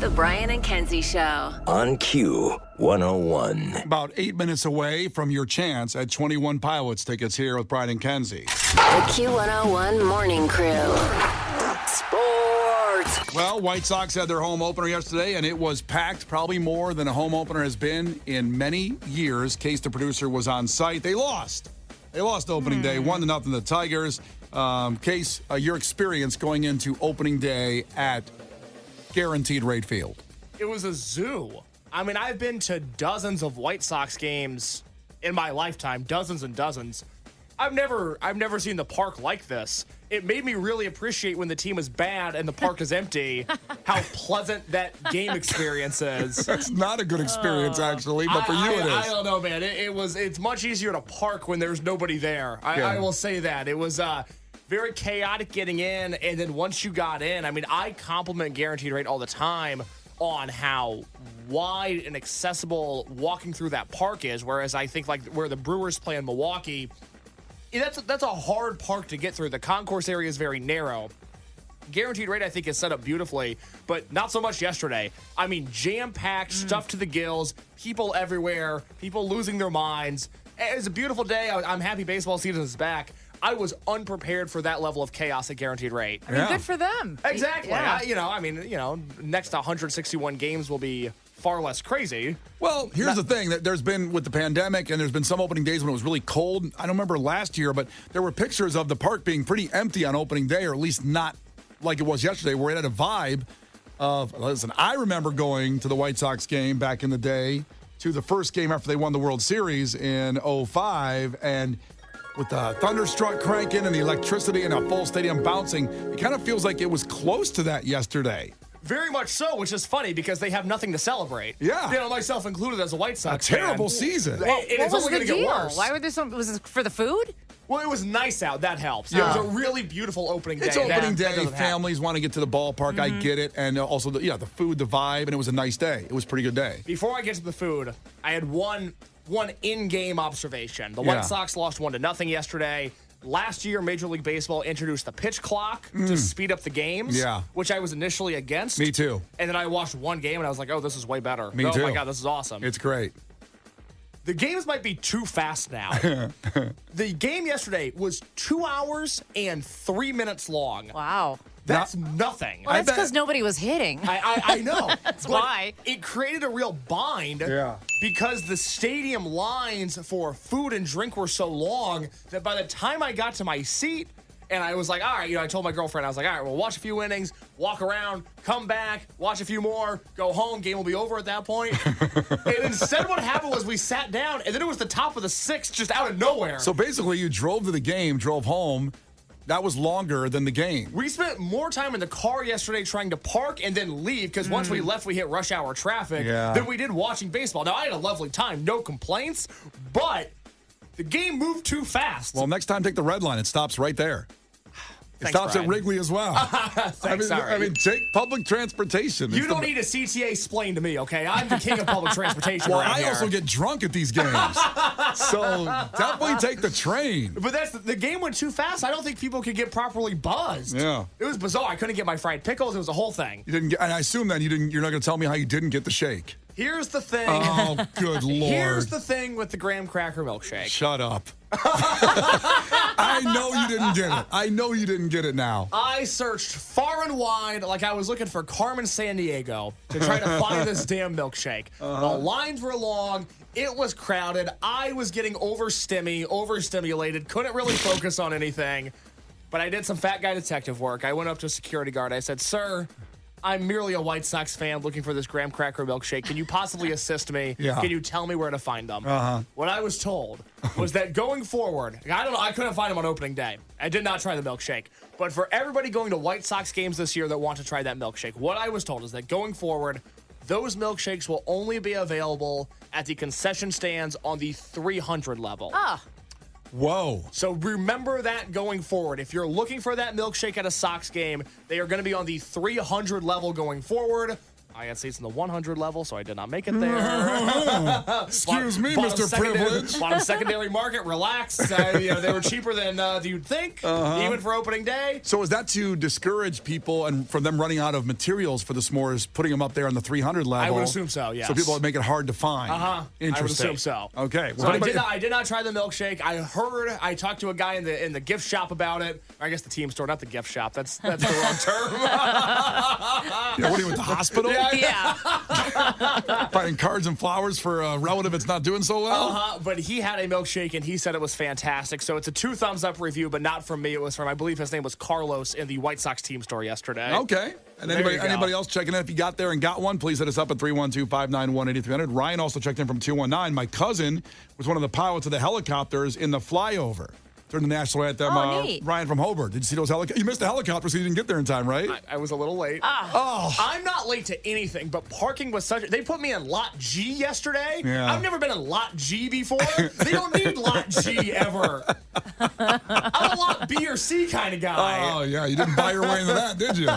The Brian and Kenzie Show. On Q101. About 8 minutes away from your chance at 21 Pilots tickets here with Brian and Kenzie. The Q101 Morning Crew. Sports. Well, White Sox had their home opener yesterday, and it was packed, probably more than a home opener has been in many years. Case, the producer, was on site. They lost. They lost opening day, 1-0 the Tigers. Case, your experience going into opening day at Guaranteed Rate Field. It was a zoo. I mean, I've been to dozens of White Sox games in my lifetime, dozens and dozens. I've never seen the park like this. It made me really appreciate when the team is bad and the park is empty, how pleasant that game experience is. That's not a good experience, actually, but for you it is. I don't know, man. It's much easier to park when there's nobody there. I will say that. It was very chaotic getting in, and then once you got in, I mean, I compliment Guaranteed Rate all the time on how wide and accessible walking through that park is, whereas I think like where the Brewers play in Milwaukee, that's a hard park to get through. The concourse area is very narrow. Guaranteed Rate, I think, is set up beautifully, but not so much yesterday. I mean, jam-packed, stuffed to the gills, people everywhere, people losing their minds. It was a beautiful day. I'm happy baseball season is back. I was unprepared for that level of chaos at Guaranteed Rate. I mean, good for them. Exactly. Yeah. Next 161 games will be far less crazy. Well, here's the thing that there's been with the pandemic, and there's been some opening days when it was really cold. I don't remember last year, but there were pictures of the park being pretty empty on opening day, or at least not like it was yesterday, where it had a vibe of, listen, I remember going to the White Sox game back in the day, to the first game after they won the World Series in 2005, and with the thunderstruck cranking and the electricity and a full stadium bouncing, it kind of feels like it was close to that yesterday. Very much so, which is funny because they have nothing to celebrate. Yeah. Myself included as a White Sox fan. A terrible season. It's only going to get worse. Why would was this for the food? Well, it was nice out. That helps. Yeah. It was a really beautiful opening day. It's opening day. Families want to get to the ballpark. I get it. And also, the food, the vibe, and it was a nice day. It was a pretty good day. Before I get to the food, I had one in-game observation. The White Sox lost 1-0 yesterday. Last year, Major League Baseball introduced the pitch clock to speed up the games, which I was initially against. Me too. And then I watched one game, and I was like, oh, this is way better. Me too. Oh, my God, this is awesome. It's great. The games might be too fast now. The game yesterday was 2 hours and 3 minutes long. Wow. That's nothing. Well, that's because nobody was hitting. I know. That's why. It created a real bind because the stadium lines for food and drink were so long that by the time I got to my seat, and I was like, all right, I told my girlfriend, I was like, all right, we'll watch a few innings, walk around, come back, watch a few more, go home, game will be over at that point. And instead what happened was we sat down, and then it was the top of the sixth just out of nowhere. So basically you drove to the game, drove home. That was longer than the game. We spent more time in the car yesterday trying to park and then leave because once we left, we hit rush hour traffic than we did watching baseball. Now, I had a lovely time, no complaints, but the game moved too fast. Well, next time, take the red line. It stops right there. It stops at Wrigley as well. Thanks, I mean, take public transportation. You don't need a CTA explain to me, okay? I'm the king of public transportation around here. I also get drunk at these games. So definitely take the train. But the game went too fast. I don't think people could get properly buzzed. Yeah. It was bizarre. I couldn't get my fried pickles. It was a whole thing. You didn't get, and I assume then you're not going to tell me how you didn't get the shake. Here's the thing. Oh, good Lord. Here's the thing with the graham cracker milkshake. Shut up. I know you didn't get it. I know you didn't get it now. I searched far and wide like I was looking for Carmen Sandiego to try to find this damn milkshake. The lines were long. It was crowded. I was getting overstimulated. Couldn't really focus on anything. But I did some fat guy detective work. I went up to a security guard. I said, sir, I'm merely a White Sox fan looking for this graham cracker milkshake. Can you possibly assist me? Yeah. Can you tell me where to find them? What I was told was that going forward, I don't know, I couldn't find them on opening day. I did not try the milkshake. But for everybody going to White Sox games this year that want to try that milkshake, what I was told is that going forward, those milkshakes will only be available at the concession stands on the 300 level. Whoa. So remember that going forward. If you're looking for that milkshake at a Sox game, they are going to be on the 300 level going forward. I had seats in the 100 level, so I did not make it there. Excuse me, Mr. Privilege. Bottom secondary market, relax. They were cheaper than you'd think, even for opening day. So is that to discourage people and for them running out of materials for the s'mores, putting them up there on the 300 level? I would assume so, yes. So people would make it hard to find. Interesting. I would assume so. Okay. So I did not try the milkshake. I talked to a guy in the gift shop about it. Or I guess the team store, not the gift shop. That's the wrong term. Yeah, what are you, at the hospital? Yeah. Finding cards and flowers for a relative that's not doing so well? But he had a milkshake, and he said it was fantastic. So it's a 2 thumbs up review, but not from me. It was from, I believe his name was Carlos in the White Sox team store yesterday. Okay. And anybody else checking in? If you got there and got one, please hit us up at 312-591-8300. Ryan also checked in from 219. My cousin was one of the pilots of the helicopters in the flyover during the national anthem. Neat. Ryan from Hobart. Did you see those helicopters? You missed the helicopter, so you didn't get there in time, right? I was a little late. I'm not late to anything, but parking was such. They put me in Lot G yesterday. Yeah. I've never been in Lot G before. They don't need Lot G ever. I'm a Lot B or C kind of guy. Oh, yeah. You didn't buy your way into that, did you?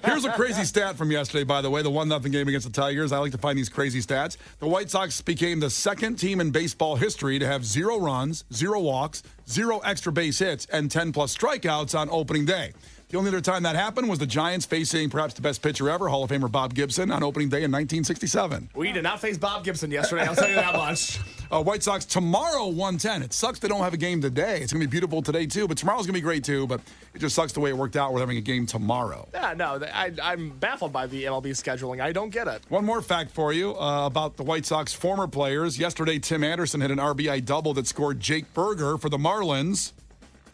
Here's a crazy stat from yesterday, by the way, the 1-0 game against the Tigers. I like to find these crazy stats. The White Sox became the second team in baseball history to have 0 runs, 0 walks, 0 extra base hits, and 10-plus strikeouts on opening day. The only other time that happened was the Giants facing perhaps the best pitcher ever, Hall of Famer Bob Gibson, on opening day in 1967. We did not face Bob Gibson yesterday, I'll tell you that much. White Sox tomorrow, 1:10. It sucks they don't have a game today. It's going to be beautiful today, too, but tomorrow's going to be great, too, but it just sucks the way it worked out. We're having a game tomorrow. Yeah, no, I'm baffled by the MLB scheduling. I don't get it. One more fact for you about the White Sox former players. Yesterday, Tim Anderson hit an RBI double that scored Jake Berger for the Marlins.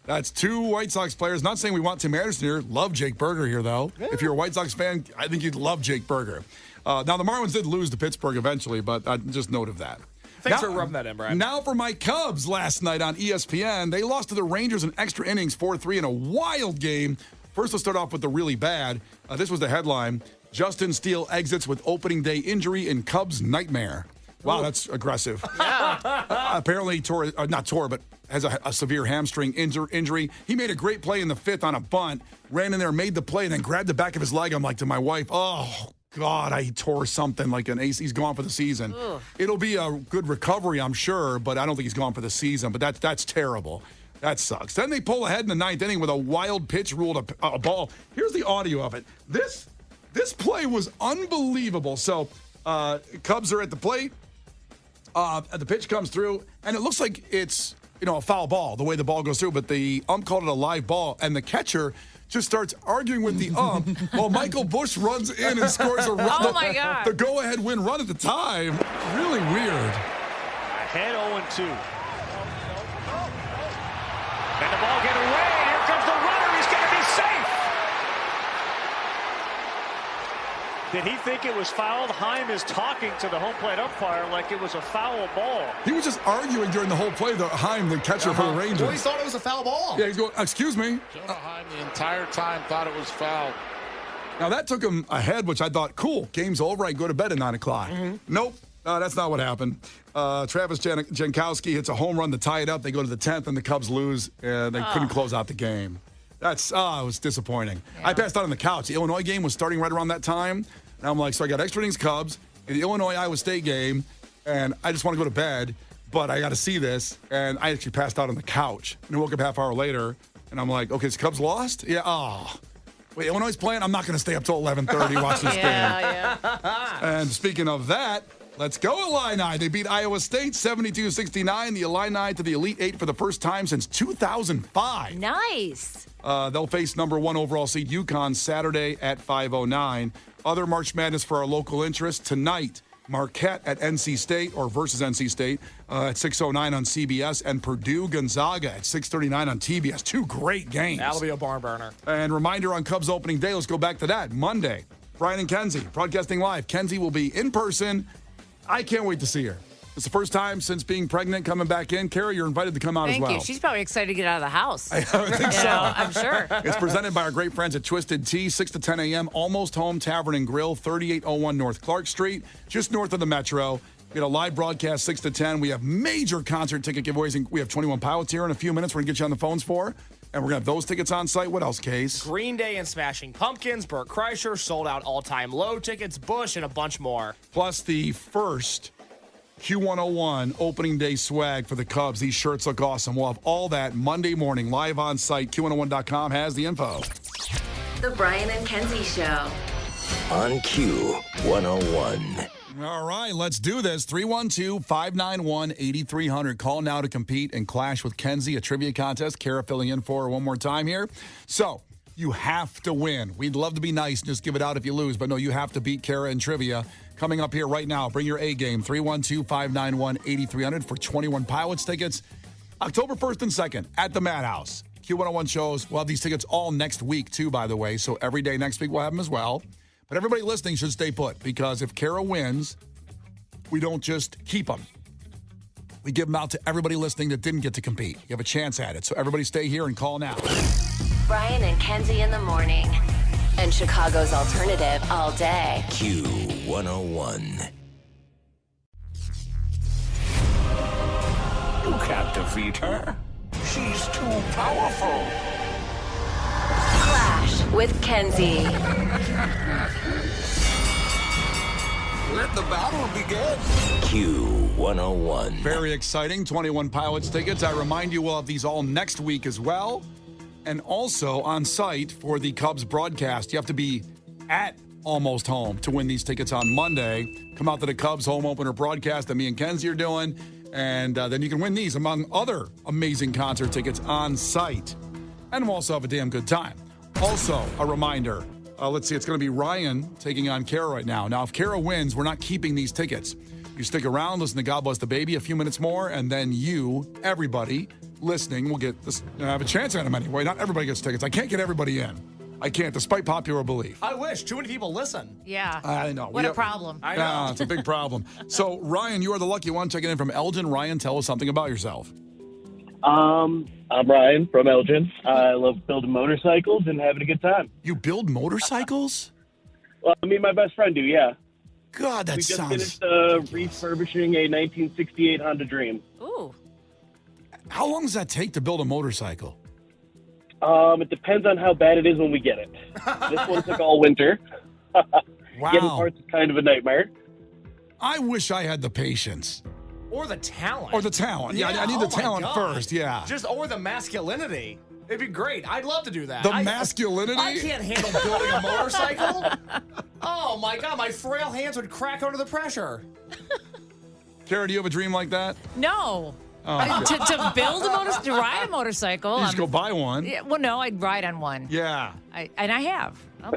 That's 2 White Sox players. Not saying we want Tim Anderson here. Love Jake Berger here, though. Yeah. If you're a White Sox fan, I think you'd love Jake Berger. Now, the Marlins did lose to Pittsburgh eventually, but just note of that. Thanks for rubbing that in, Brian. Now for my Cubs last night on ESPN. They lost to the Rangers in extra innings, 4-3 in a wild game. First, let's start off with the really bad. This was the headline. Justin Steele exits with opening day injury in Cubs nightmare. Wow, that's aggressive. Yeah. Apparently but has a severe hamstring injury. He made a great play in the 5th on a bunt, ran in there, made the play, and then grabbed the back of his leg. I'm like to my wife, oh, God, I tore something like an ace. He's gone for the season. Ugh. It'll be a good recovery, I'm sure, but I don't think he's gone for the season. But that's terrible. That sucks. Then they pull ahead in the 9th inning with a wild pitch ruled a ball. Here's the audio of it. This play was unbelievable. So Cubs are at the plate. The pitch comes through, and it looks like it's a foul ball, the way the ball goes through, but the ump called it a live ball, and the catcher just starts arguing with the ump while Michael Busch runs in and scores a run. Oh, my God. The go-ahead win run at the time. Really weird. Ahead 0-2. And the ball get away. Here comes the runner. He's going to be safe. Did he think it was fouled? Heim is talking to the home plate umpire like it was a foul ball. He was just arguing during the whole play, Heim, the catcher for the Rangers. Well, he thought it was a foul ball. Yeah, he's going, excuse me. Jonah Heim the entire time thought it was foul. Now, that took him ahead, which I thought, cool, game's over. I go to bed at 9 o'clock. Mm-hmm. Nope. That's not what happened. Travis Jankowski hits a home run to tie it up. They go to the 10th, and the Cubs lose, and they couldn't close out the game. It was disappointing. Yeah. I passed out on the couch. The Illinois game was starting right around that time. And I'm like, so I got extra innings Cubs in the Illinois-Iowa State game, and I just want to go to bed, but I got to see this. And I actually passed out on the couch. And I woke up half hour later, and I'm like, okay, is Cubs lost? Yeah, wait, Illinois is playing? I'm not going to stay up till 11:30 watching this game. Yeah. And speaking of that, let's go Illini. They beat Iowa State 72-69. The Illini to the Elite Eight for the first time since 2005. Nice. They'll face number 1 overall seed UConn Saturday at 5:09. Other March Madness for our local interest tonight. Marquette at NC State or versus NC State at 6:09 on CBS, and Purdue Gonzaga at 6:39 on TBS. 2 great games. That'll be a barn burner. And reminder on Cubs opening day. Let's go back to that. Monday, Brian and Kenzie broadcasting live. Kenzie will be in person. I can't wait to see her. It's the first time since being pregnant coming back in. Kara, you're invited to come out as well. Thank you. She's probably excited to get out of the house. I think so. I'm sure. It's presented by our great friends at Twisted Tea, 6 to 10 a.m., Almost Home Tavern and Grill, 3801 North Clark Street, just north of the Metro. We had a live broadcast 6 to 10. We have major concert ticket giveaways, and we have 21 Pilots here in a few minutes we're going to get you on the phones for. And we're going to have those tickets on site. What else, Case? Green Day and Smashing Pumpkins, Burt Kreischer, sold out all-time low tickets, Bush, and a bunch more. Plus the first Q101 opening day swag for the Cubs. These shirts look awesome. We'll have all that Monday morning live on site. Q101.com has the info. The Brian and Kenzie Show. On Q101. All right, let's do this. 312-591-8300. Call now to compete and clash with Kenzie, a trivia contest. Kara filling in for her one more time here. So, you have to win. We'd love to be nice and just give it out if you lose, but no, you have to beat Kara in trivia. Coming up here right now, bring your A game. 312-591-8300 for 21 Pilots tickets. October 1st and 2nd at the Madhouse. Q101 shows. We'll have these tickets all next week, too, by the way. So every day next week we'll have them as well. But everybody listening should stay put, because if Kara wins, we don't just keep them. We give them out to everybody listening that didn't get to compete. You have a chance at it. So everybody stay here and call now. Brian and Kenzie in the morning. And Chicago's alternative all day. Q101. You can't defeat her. She's too powerful. Clash with Kenzie. Let the battle begin. Q101. Very exciting. 21 Pilots tickets. I remind you, we'll have these all next week as well. And also on site for the Cubs broadcast. You have to be at Almost Home to win these tickets on Monday. Come out to the Cubs home opener broadcast that me and Kenzie are doing. And then you can win these among other amazing concert tickets on site. And we'll also have a damn good time. Also, a reminder. Let's see, it's going to be Ryan taking on Kara right now. Now, if Kara wins, we're not keeping these tickets. You stick around, listen to God Bless the Baby a few minutes more, and then you, everybody listening, will get this, have a chance at them anyway. Not everybody gets tickets. I can't get everybody in. I can't, despite popular belief. I wish. Too many people listen. Yeah. I know. What a problem. I know. It's a big problem. So, Ryan, you are the lucky one checking in from Elgin. Ryan, tell us something about yourself. I'm Ryan from Elgin. I love building motorcycles and having a good time. You build motorcycles? Well, me and my best friend do, yeah. God, that We just sounds... finished refurbishing a 1968 Honda Dream. Ooh. How long does that take to build a motorcycle? It depends on how bad it is when we get it. This one took all winter. Getting Wow. parts is kind of a nightmare. I wish I had the patience. Or the talent. Or the talent. Yeah, I need the oh my talent God. first, yeah. Or the masculinity. It'd be great. I'd love to do that. The masculinity? I can't handle building a motorcycle. Oh, my God. My frail hands would crack under the pressure. Kara, do you have a dream like that? No. Oh, To build a motorcycle, to ride a motorcycle. You just go buy one. Yeah, well, no, I'd ride on one. Yeah. And I have. Oh,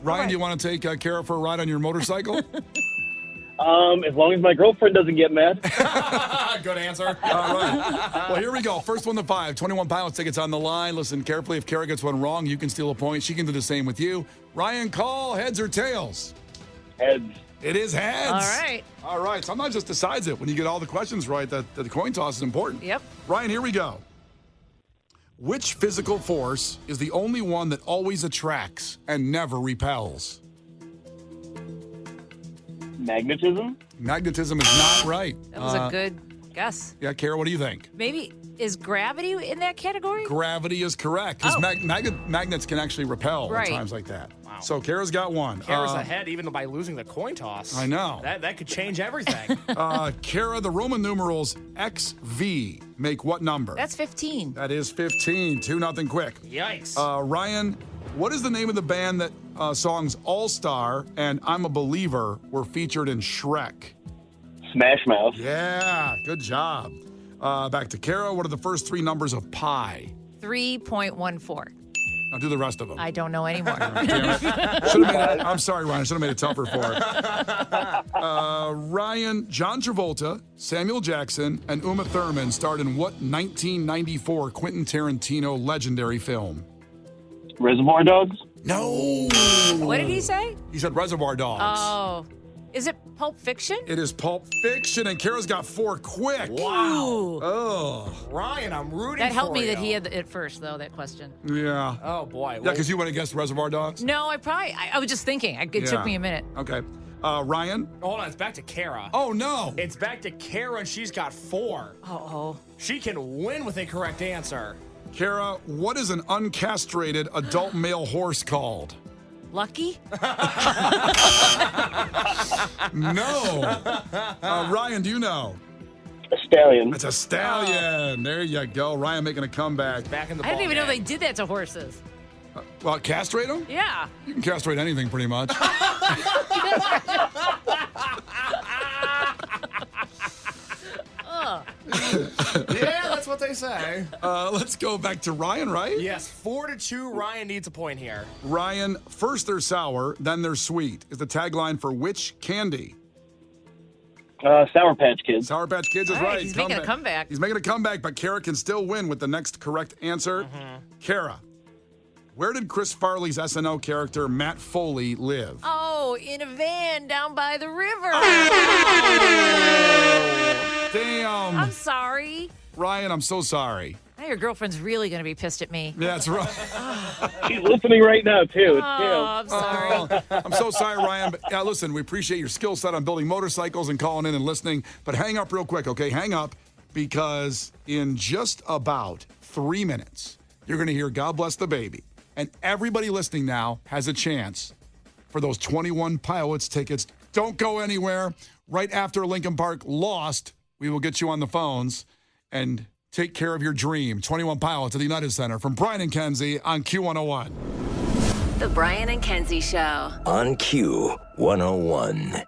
Ryan, right. do you want to take Kara for a ride on your motorcycle? As long as my girlfriend doesn't get mad. Good answer. All right. Well, here we go. First one to 5. 21 Pilots tickets on the line. Listen carefully. If Kara gets one wrong, you can steal a point. She can do the same with you. Ryan, call heads or tails? Heads. It is heads. All right. All right. Sometimes just decides it when you get all the questions right that the coin toss is important. Yep. Ryan, here we go. Which physical force is the only one that always attracts and never repels? Magnetism? Magnetism is not right. That was a good guess. Yeah, Kara, what do you think? Maybe, is gravity in that category? Gravity is correct, because magnets can actually repel Right. at times like that. Wow. So Kara's got one. Kara's ahead even by losing the coin toss. I know. That could change everything. Kara, the Roman numerals XV make what number? That's 15. That is 15. 2-0 quick. Yikes. Ryan, what is the name of the band that songs All Star and I'm a Believer were featured in Shrek? Smash Mouth. Yeah, good job. Back to Kara. What are the first 3 numbers of pi? 3.14. Now do the rest of them. I don't know anymore. I'm sorry, Ryan. I should have made it tougher for her. Ryan, John Travolta, Samuel Jackson, and Uma Thurman starred in what 1994 Quentin Tarantino legendary film? Reservoir Dogs? No. What did he say? He said Reservoir Dogs. Oh. Is it Pulp Fiction? It is Pulp Fiction, and Kara's got 4 quick. Wow. Oh. Ryan, I'm rooting That helped for me you. that he had it first, though, that question. Yeah. Oh, boy. Yeah, because you would have guessed Reservoir Dogs? No, I was just thinking. It took me a minute. Okay. Ryan? Hold on, it's back to Kara. Oh, no. It's back to Kara, and she's got 4. Oh. She can win with a correct answer. Kara, what is an uncastrated adult male horse called? Lucky? No. Ryan, do you know? A stallion. It's a stallion. There you go. Ryan making a comeback. Back in the I didn't even know game. they did that to horses. Well, castrate them? Yeah. You can castrate anything pretty much. Yeah, that's what they say. Let's go back to Ryan, right? Yes, 4-2. Ryan needs a point here. Ryan, first they're sour, then they're sweet is the tagline for which candy? Sour Patch Kids. Sour Patch Kids is All right, right. he's making a comeback. He's making a comeback, but Kara can still win with the next correct answer. Kara, where did Chris Farley's SNL character Matt Foley live? Oh, in a van down by the river. Damn. I'm sorry. Ryan, I'm so sorry. Now your girlfriend's really going to be pissed at me. Yeah, that's right. She's listening right now, too. It's Oh, I'm sorry. I'm so sorry, Ryan. But yeah, listen, we appreciate your skill set on building motorcycles and calling in and listening. But hang up real quick, okay? Hang up, because in just about 3 minutes, you're going to hear God Bless the Baby. And everybody listening now has a chance for those 21 Pilots tickets. Don't go anywhere. Right after Lincoln Park lost, we will get you on the phones and take care of your dream. 21 Pilots at the United Center from Brian and Kenzie on Q101. The Brian and Kenzie Show. On Q101.